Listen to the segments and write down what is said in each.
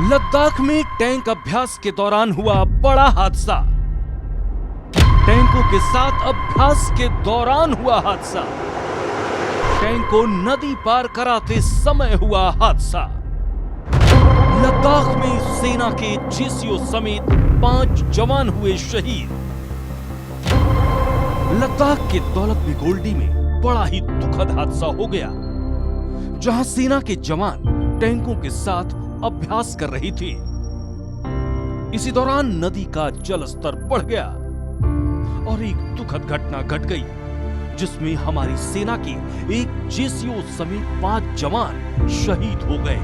लद्दाख में टैंक अभ्यास के दौरान हुआ बड़ा हादसा। टैंकों के साथ अभ्यास के दौरान हुआ हादसा। टैंक को नदी पार कराते समय हुआ हादसा। लद्दाख में सेना के जेसीओ समेत 5 जवान हुए शहीद। लद्दाख के दौलत गोल्डी में बड़ा ही दुखद हादसा हो गया, जहां सेना के जवान टैंकों के साथ अभ्यास कर रही थी। इसी दौरान नदी का जल स्तर बढ़ गया और एक दुखद घटना घट गई, जिसमें हमारी सेना के एक जेसीओ समेत 5 जवान शहीद हो गए।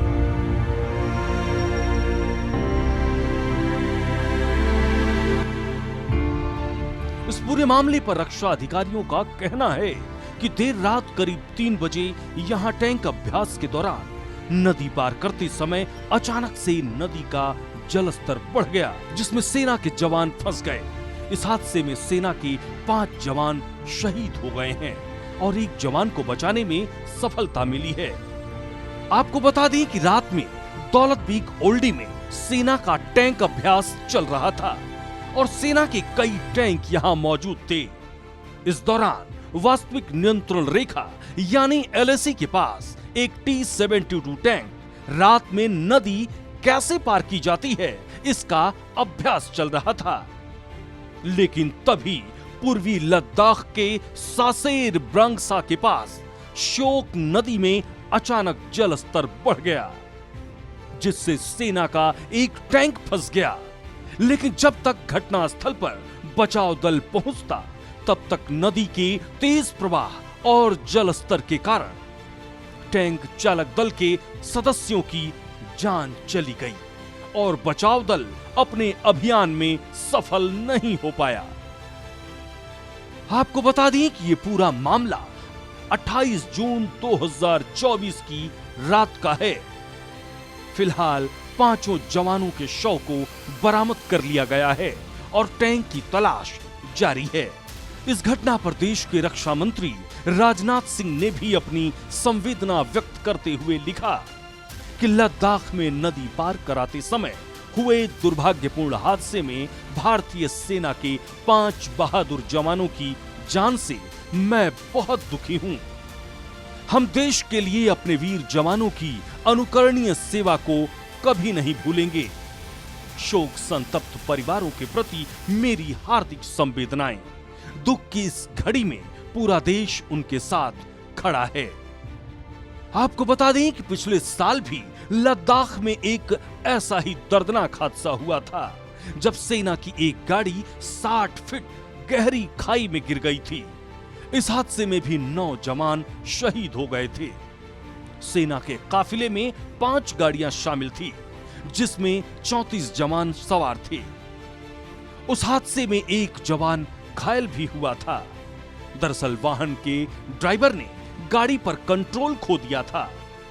इस पूरे मामले पर रक्षा अधिकारियों का कहना है कि देर रात करीब 3 बजे यहां टैंक अभ्यास के दौरान नदी पार करते समय अचानक से नदी का जलस्तर बढ़ गया, जिसमें सेना के जवान फंस गए। इस हादसे में सेना के 5 जवान शहीद हो गए हैं और एक जवान को बचाने में सफलता मिली है। आपको बता दें कि रात में दौलत बेग ओल्डी में सेना का टैंक अभ्यास चल रहा था और सेना के कई टैंक यहां मौजूद थे। इस दौरान वास्तविक नियंत्रण रेखा यानी एलएसी के पास एक T-72 टैंक रात में नदी कैसे पार की जाती है, इसका अभ्यास चल रहा था। लेकिन तभी पूर्वी लद्दाख के सासेर ब्रंगसा के पास शोक नदी में अचानक जल स्तर बढ़ गया, जिससे सेना का एक टैंक फंस गया। लेकिन जब तक घटनास्थल पर बचाव दल पहुंचता, तब तक नदी के तेज प्रवाह और जल स्तर के कारण टैंक चालक दल के सदस्यों की जान चली गई और बचाव दल अपने अभियान में सफल नहीं हो पाया। आपको बता दें कि यह पूरा मामला 28 जून 2024 की रात का है। फिलहाल 5 जवानों के शव को बरामद कर लिया गया है और टैंक की तलाश जारी है। इस घटना पर देश के रक्षा मंत्री राजनाथ सिंह ने भी अपनी संवेदना व्यक्त करते हुए लिखा कि लद्दाख में नदी पार कराते समय हुए दुर्भाग्यपूर्ण हादसे में भारतीय सेना के 5 बहादुर जवानों की जान से मैं बहुत दुखी हूं। हम देश के लिए अपने वीर जवानों की अनुकरणीय सेवा को कभी नहीं भूलेंगे। शोक संतप्त परिवारों के प्रति मेरी हार्दिक संवेदनाएं। दुख की इस घड़ी में पूरा देश उनके साथ खड़ा है। आपको बता दें कि पिछले साल भी लद्दाख में एक ऐसा ही दर्दनाक हादसा हुआ था, जब सेना की एक गाड़ी 60 फीट गहरी खाई में गिर गई थी। इस हादसे में भी 9 जवान शहीद हो गए थे। सेना के काफिले में 5 गाड़ियां शामिल थी, जिसमें 34 जवान सवार थे। उस हादसे में एक जवान घायल भी हुआ था। दरअसल वाहन के ड्राइवर ने गाड़ी पर कंट्रोल खो दिया था,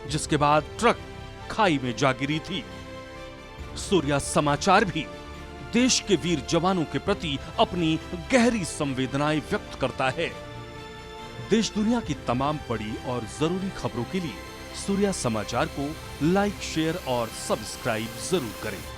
जिसके बाद ट्रक खाई में जा गिरी थी। सूर्या समाचार भी देश के वीर जवानों के प्रति अपनी गहरी संवेदनाएं व्यक्त करता है। देश दुनिया की तमाम बड़ी और जरूरी खबरों के लिए सूर्या समाचार को लाइक, शेयर और सब्सक्राइब जरूर करें।